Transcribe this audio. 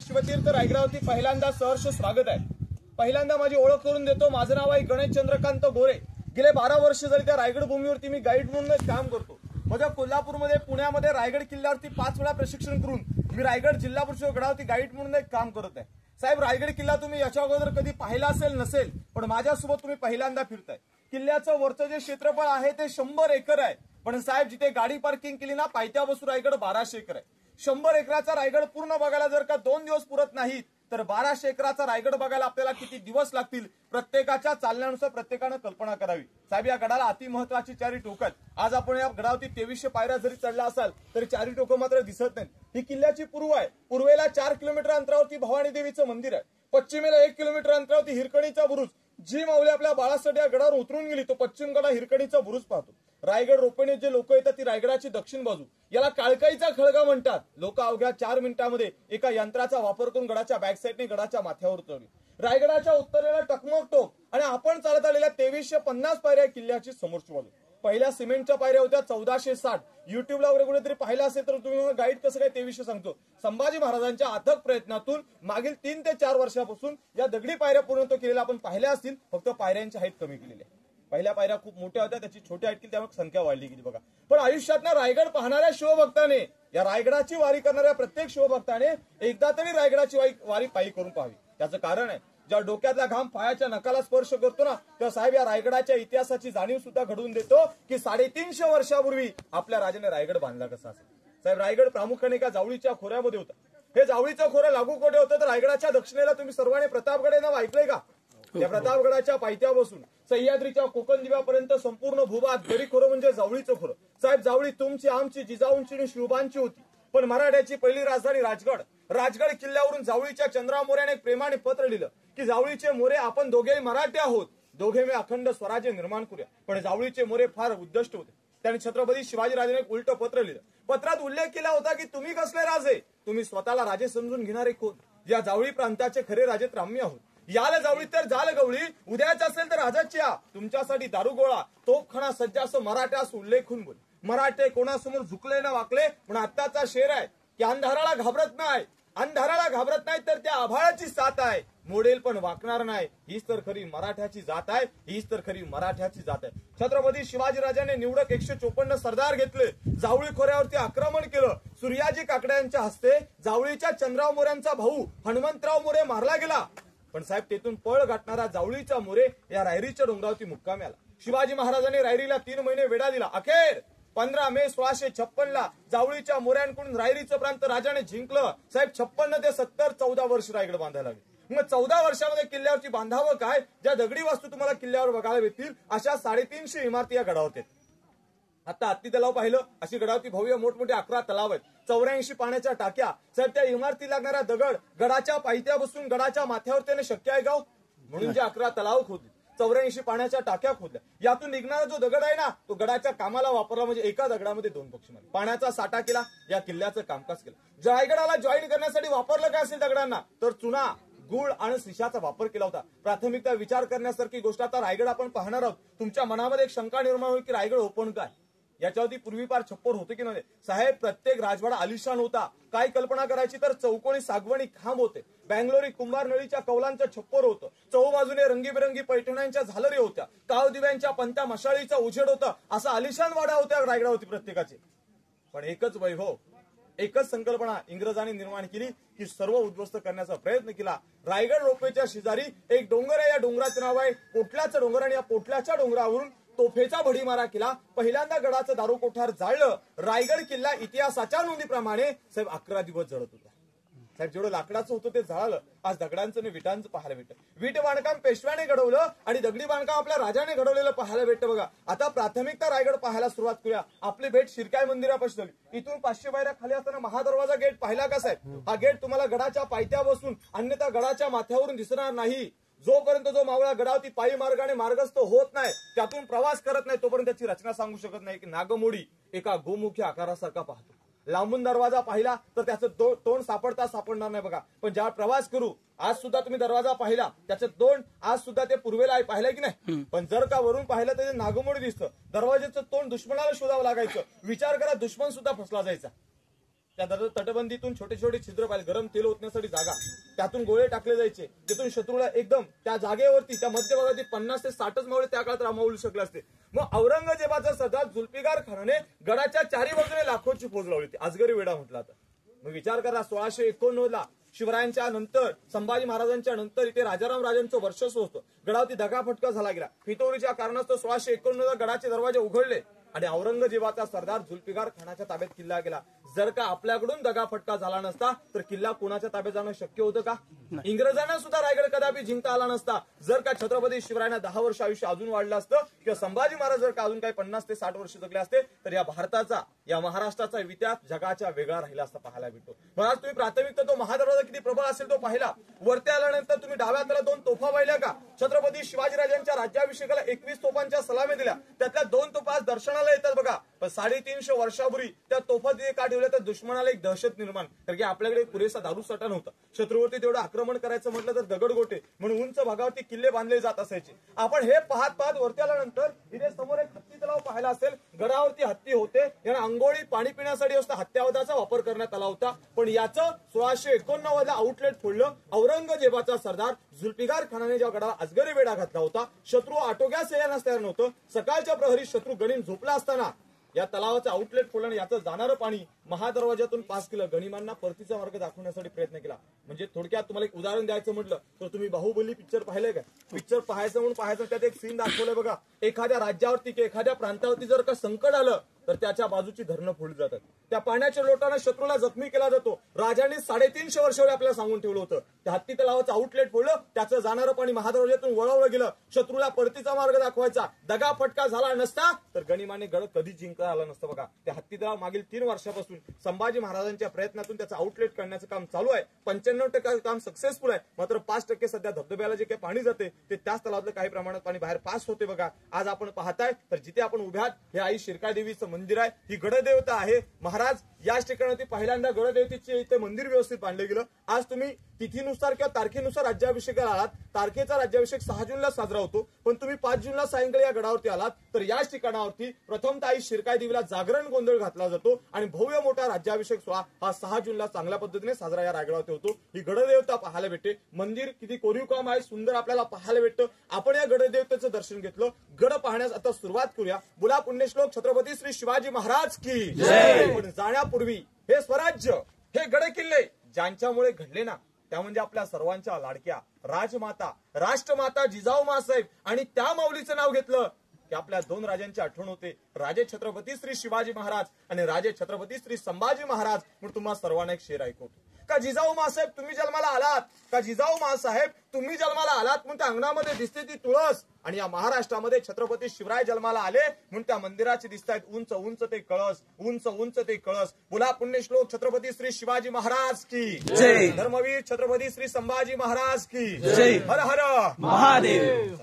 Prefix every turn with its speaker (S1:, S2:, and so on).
S1: शिवतीर्थ रायगडावरती पहिल्यांदा सहर्ष स्वागत आहे। पहिल्यांदा माझी ओळख करून देतो। माझं नाव आहे गणेश चंद्रकांत गोरे। गेले 12 वर्ष झाली त्या रायगड भूमीवरती मी गाईड म्हणून काम करतो। माझ्या कोल्हापूरमध्ये पुण्यामध्ये रायगड किल्ल्यावरती 5 वेळा प्रशिक्षण करून मी रायगड जिल्हा परिषद गडावरती गाईड म्हणून काम करत आहे। साहेब, रायगड किल्ला तुम्ही याच्या अगोदर कधी पाहिला असेल नसेल, पण माझ्यासोबत तुम्ही पहिल्यांदा फिरताय। किल्ल्याचं वरचं जे क्षेत्रफळ आहे ते 100 एकर आहे, पण साहेब जिथे गाडी पार्किंग केली ना पायथ्यापासून रायगड 1200 एकर आहे। 100 एकराचा रायगड पूर्ण बघायला जर का 2 दिवस पुरत नाहीत तर 1200 एकराचा रायगड बघायला आपल्याला किती दिवस लागतील, प्रत्येकाच्या चालण्यानुसार प्रत्येकानं कल्पना करावी। साहेब, या गडाला अति महत्वाची 4 टोक आहेत। आज आपण या गडावरती 2300 पायऱ्या जरी चढला असाल तरी 4 टोक मात्र दिसत नाहीत। ही किल्ल्याची पूर्व आहे। पूर्वेला 4 किलोमीटर अंतरावरती भवानी देवीचं मंदिर आहे। पश्चिमेला 1 किलोमीटर अंतरावरती हिरकणीचा बुरुज। जी माऊली आपल्या बाळासाठी या गडावर उतरून गेली तो पश्चिम गडा हिरकणीचा बुरुज पाहतो। रायगड रोपणे जे लोक येतात ती रायगडाची दक्षिण बाजू, याला काळकाईचा खळगा म्हणतात। लोक अवघ्या 4 मिनिटांमध्ये एका यंत्राचा वापर करून गडाच्या बॅक साईडने गडाच्या माथ्यावर चढली। रायगडाच्या उत्तरेला टकमक टोक आणि आपण चालत आलेल्या 2350 पायऱ्या किल्ल्याची समोरची बाजू। पहिल्या सिमेंटच्या पायऱ्या होत्या 1460। युट्यूबला वगैरे कुठेतरी पाहिलं असेल तर तुम्ही गाईड कसं काय 2300 सांगतो। संभाजी महाराजांच्या अथक प्रयत्नातून मागील 3 ते 4 वर्षापासून या दगडी पायऱ्या पूर्णत्व केलेल्या आपण पाहिल्या असतील, फक्त पायऱ्यांची हाईट कमी केलेली आहे। पहिल्या पायऱ्या खूप मोठ्या होत्या, त्याची छोटी हाईट केली, त्यामुळे संख्या वाढली गेली बघा। पण आयुष्यात ना रायगड पाहणाऱ्या शिवभक्ताने, या रायगडाची वारी करणाऱ्या प्रत्येक शिवभक्ताने एकदा तरी रायगडाची वारी पायी करून पाहावी। त्याचं कारण आहे, ज्या डोक्यातला घाम पायाच्या नखाला स्पर्श करतो ना, तेव्हा साहेब या रायगडाच्या इतिहासाची जाणीव सुद्धा घडवून देतो की 350 वर्षापूर्वी आपल्या राजाने रायगड बांधला कसा असेल। साहेब, रायगड प्रामुख्याने एका जावळीच्या खोऱ्यामध्ये होता। हे जावळीचं खोरं लागू कोठे होतं तर रायगडाच्या दक्षिणेला तुम्ही सर्वांनी प्रतापगड हे नाव ऐकलंय का? त्या प्रतापगडाच्या पायथ्यापासून सह्याद्रीच्या कोकण दिव्यापर्यंत संपूर्ण भूभाग दरीखोरं म्हणजे जावळीचं खोरं। साहेब, जावळी तुमची, आमची, जिजाऊंची आणि शिवबांची होती, पण मराठ्याची पहिली राजधानी राजगड। राजगड किल्ल्यावरून जावळीच्या चंद्रराव मोऱ्याने एक प्रेमाने पत्र लिहिलं की जावळीचे मोरे आपण दोघेही मराठी आहोत, दोघे मी अखंड स्वराज्य निर्माण करूया। पण जावळीचे मोरे फार उद्दिष्ट होते। त्यांनी छत्रपती शिवाजीराजांना एक उलट पत्र लिहिलं। पत्रात उल्लेख केला होता की तुम्ही कसले राजे, तुम्ही स्वतःला राजे समजून घेणारे कोण? या जावळी प्रांताचे खरे राजे तर आम्ही आहोत। याला जावळी तर जाल गवळी, उद्याच असेल तर राजाची या, तुमच्यासाठी दारुगोळा तोफखाना सज्ज असं मराठ्यास उल्लेखून बोल। मराठे कोणासमोर झुकले ना वाकले, पण आत्ताचा शेर आहे की अंधाराला घाबरत नाही, अंधाराला घाबरत नाही तर त्या आभाळाची साथ आहे, मोडेल पण वाकणार नाही। हीच तर खरी मराठ्याची जात आहे, हीच तर खरी मराठ्याची जात आहे। छत्रपती शिवाजीराजांनी निवडक 154 सरदार घेतले, जावळी खोऱ्यावरती आक्रमण केलं। सूर्याजी काकड्यांच्या हस्ते जावळीच्या चंद्रराव मोऱ्यांचा भाऊ हनुमंतराव मोरे मारला गेला, पण साहेब तेथून पळ गाठणारा जावळीचा मोरे या रायरीच्या डोंगरावरती मुक्कामी आला। शिवाजी महाराजांनी रायरीला 3 महिने वेढा दिला। अखेर 15 मे 1656 जावळीच्या मोऱ्यांकडून रायरीचं प्रांत राजाने जिंकलं। साहेब, 56 ते 70 14 वर्ष रायगड बांधायला लागले। मग 14 वर्षामध्ये किल्ल्यावरती बांधावं काय? ज्या दगडी वास्तू तुम्हाला किल्ल्यावर बघायला भेटतील अशा 350 इमारती या गडावर आहेत। आता हत्ती तलाव पाहिलं, अशी गडावरती भव्य मोठमोठे 11 तलाव आहेत, 84 पाण्याच्या टाक्या। साहेब, त्या इमारती लागणारा दगड गडाच्या पायथ्या बसून गडाच्या माथ्यावर त्याने शक्य आहे गाव, म्हणून जे 11 तलाव खोदले, 84 पाण्याच्या टाक्या खोदल्या। यातून निघणारा जो दगड आहे ना तो गडाच्या कामाला वापरला, म्हणजे एका दगडामध्ये 2 पक्षी मारले। पाण्याचा साठा केला, या किल्ल्याचं कामकाज केलं। रायगडाला जॉईन करण्यासाठी वापरलं काय असेल दगडांना तर चुना, गुळ आणि शिशाचा वापर केला होता। प्राथमिकता विचार करण्यासारखी गोष्ट। आता रायगड आपण पाहणार आहोत। तुमच्या मनामध्ये एक शंका निर्माण होईल की रायगड ओपन काय, याच्यावरती पूर्वीपार छप्पर होते की नव्हते? साहेब, प्रत्येक राजवाडा आलिशान होता। काय कल्पना करायची तर चौकोनी सागवणी खांब होते, बँगलोरी कुंभार नळीच्या कौलांचं छप्पर होतं, चौबाजूने रंगीबेरंगी पैठण्यांच्या झालरी होत्या, कावदिव्यांच्या पंथा मशाळीचा उजेड होता। असा आलिशान वाडा होत्या रायगडावरती प्रत्येकाचे। पण एकच वैभव, एकच संकल्पना इंग्रजांनी निर्माण केली की सर्व उद्ध्वस्त करण्याचा प्रयत्न केला। रायगड रोपवेच्या शेजारी एक डोंगर आहे, या डोंगराचं नाव आहे पोटल्याचं डोंगर, आणि या पोटल्याच्या डोंगरावरून तोफेचा भडीमारा केला। पहिल्यांदा गडाचं दारू कोठार जाळलं। रायगड किल्ला इतिहासाच्या नोंदीप्रमाणे साहेब 11 दिवस जळत होता। साहेब, जेवढं लाकडाचं होतं ते झालं, आज दगडांचं आणि विटांचं पाहायला भेटतं। वीट बांधकाम पेशव्याने घडवलं आणि दगडी बांधकाम आपल्या राजाने घडवलेलं पाहायला भेटतं बघा। आता प्राथमिकता रायगड पाहायला सुरुवात करूया। आपली भेट शिरकाई मंदिरापाशी झाली। इथून 500 पायऱ्या खाली असताना महादरवाजा गेट पाहिला का साहेब? हा गेट तुम्हाला गडाच्या पायथ्या बसून, अन्यथा गडाच्या माथ्यावरून दिसणार नाही। जोपर्यंत जो मावळा गडावरती पायी मार्गाने मार्गस्थ होत नाही, त्यातून प्रवास करत नाही, तोपर्यंत त्याची रचना सांगू शकत नाही की नागमोडी एका गोमुखी आकारासारखा पाहतो। लांबून दरवाजा पाहिला तर त्याचं तोंड सापडणार नाही बघा। पण ज्या प्रवास करू, आज सुद्धा तुम्ही दरवाजा पाहिला, त्याचं तोंड आज सुद्धा ते पूर्वेला आहे, पाहिलंय की नाही? पण जर का वरून पाहिलं तर नागमोडी दिसतं। दरवाजाचं तोंड दुश्मनाला शोधावं लागायचं। विचार करा, दुश्मन सुद्धा फसला जायचा। त्या तटबंदीतून छोटे छोटे छिद्र पाहिले, गरम तेल ओतण्यासाठी जागा, त्यातून गोळे टाकले जायचे, तिथून शत्रूला एकदम त्या जागेवरती त्या मध्यभागातील 50 ते 60च मावळे त्या काळात रामावू शकले असते. मग औरंगजेबाचा सरदार जुल्फिकार खानाने गडाच्या चारी बाजूने लाखोची फौज लावली होती. अजगरी वेढा म्हटला आता. मग विचार करा, 1689 ला शिवरायांच्या नंतर, संभाजी महाराजांच्या नंतर इथे राजाराम राजांचं वर्चस्व होतं. गडावरती दगाफटका झाला गेला. फितोरीच्या कारणास्तव 1691 ला गडाचे दरवाजे उघडले आणि औरंगजेबाचा सरदार जुल्फिकार खानाच्या ताब्यात किल्ला गेला. जर का आपल्याकडून दगाफटका झाला नसता तर किल्ला कोणाच्या ताब्यात जाणं शक्य होतं का? इंग्रजांना सुद्धा रायगड कदापि जिंकता आला नसता. जर का छत्रपती शिवरायांना 10 वर्ष आयुष्य अजून वाढलं असतं किंवा संभाजी महाराज जर का अजून काही 50 ते 60 वर्ष जगले असते तर या भारताचा, या महाराष्ट्राचा इतिहास जगाच्या वेगळा राहिला असता पाहायला भेटतो. महाराज, तुम्ही प्राथमिक तो महादरवाजा किती प्रबळ असेल तो पाहिला. वरती आल्यानंतर तुम्ही डाव्या हाताला 2 तोफा पाहिल्या का? छत्रपती शिवाजीराजांच्या राज्याभिषेकाला 21 तोफांच्या सलामी दिल्या. त्यातल्या 2 तोफा दर्शनाला येतात बघा. पण 350 वर्षापूर्वी त्या तोफा तिथे का ठेवल्या तर दुश्मनाला एक दहशत निर्माण, कारण की आपल्याकडे पुरेसा दारू साठा नव्हता. शत्रूवरती तेवढं आक्रमण करायचं म्हटलं तर दगडगोटे म्हणून उंच भागावरती किल्ले बांधले जात असायचे. आपण हे पाहत पाहत वरती आल्यानंतर इथे समोर एक हत्ती तलाव पाहायला असेल. गडावरती हत्ती होते, यांना अंघोळी पाणी पिण्यासाठी असता हत्यावधाचा वापर करण्यात आला होता. पण याचं 1689 ला आउटलेट फोडलं. औरंगजेबाचा सरदार जुल्फिकार खानाने जेव्हा गडाला अजगरी वेढा घातला होता, शत्रू आटोक्यास येण्यास तयार नव्हतं. सकाळच्या प्रहरी शत्रू गणिम झोपला असताना या तलावाचं आउटलेट फोडलं. याचं जाणारं पाणी महादरवाजातून पास केलं. गणिमांना परतीचा मार्ग दाखवण्यासाठी प्रयत्न केला. म्हणजे थोडक्यात तुम्हाला एक उदाहरण द्यायचं म्हटलं तर तुम्ही बाहुबली पिक्चर पाहिलंय का? पिक्चर पाहायचं म्हणून पाहायचं, त्यात एक सीन दाखवलंय बघा. एखाद्या राज्यावरती किंवा एखाद्या प्रांतावरती जर का संकट आलं तर त्याच्या बाजूची धरणं फोडली जातात. त्या पाण्याच्या लोटानं शत्रूला जखमी केला जातो. राजांनी 350 वर्षावर आपल्याला सांगून ठेवलं होतं. त्या हत्ती तलावाचं आउटलेट फोडलं, त्याचं जाणारं पाणी महादरवाजातून वळवलं गेलं. शत्रूला परतीचा मार्ग दाखवायचा. दगा फटका झाला नसता तर गणिमाने गड कधी जिंकता आला नसतं बघा. त्या हत्ती तलाव मागील 3 वर्षापासून संभाजी महाराजांच्या प्रयत्नातून त्याचं आउटलेट करण्याचं काम चालू आहे. 95% काम सक्सेसफुल आहे. मात्र 5% सध्या धबधब्याला जे काही पाणी जाते ते त्याच तलावातलं काही प्रमाणात पाणी बाहेर पास होते बघा. आज आपण पाहताय तर जिथे आपण उभ्यात हे आई शिरकाई देवीचं मंदिर आहे. ही गडदेवता आहे. महाराज याच ठिकाणी पहिल्यांदा गडदेवतेचे इथे मंदिर व्यवस्थित बांधले गेलं. आज तुम्ही तिथीनुसार किंवा तारखेनुसार राज्याभिषेकाला आलात. तारखेचा राज्याभिषेक 6 जूनला साजरा होतो, पण तुम्ही 5 जूनला सायंकाळी या गडावरती आलात तर याच ठिकाणावरती प्रथमतः आई शिरकाई देवीला जागरण गोंधळ घातला जातो आणि भव्य मोठा राज्याभिषेक सोहळा हा 6 जूनला चांगल्या पद्धतीने साजरा या रायगडावरती होतो. ही गडदेवता पाहायला भेटते. मंदिर किती कोरीव काम आहे, सुंदर आपल्याला पाहायला भेटतं. आपण या गडदेवतेचं दर्शन घेतलं. गड पाहण्यास आता सुरुवात करूया. बोला पुण्यश्लोक छत्रपती श्री शिवाजी महाराज की जय. पण जाण्यापूर्वी हे स्वराज्य, हे गडकिल्ले ज्यांच्यामुळे घडले ना, त्या म्हणजे आपल्या सर्वांच्या लाडक्या राजमाता, राष्ट्रमाता जिजाऊ माँसाहेब. आणि त्या माऊलीचं नाव घेतलं की आपल्या 2 राजांची आठवण होते. राजे छत्रपती श्री शिवाजी महाराज आणि राजे छत्रपती श्री संभाजी महाराज. म्हणून तुम्हाला सर्वांना एक शेर ऐकवतो. का जिजाऊ माँसाहेब तुम्ही जन्माला आलात, का जिजाऊ माँसाहेब तुम्ही जन्माला आलात म्हणून त्या अंगणामध्ये दिसते ती तुळस. आणि या महाराष्ट्रामध्ये छत्रपती शिवराय जन्माला आले म्हणून त्या मंदिराचे दिसतायत उंच उंच ते कळस, उंच उंच ते कळस. बोला पुण्यश्लोक छत्रपती श्री शिवाजी महाराज की जय. धर्मवीर छत्रपती श्री संभाजी महाराज की जय. हर हर महादेव.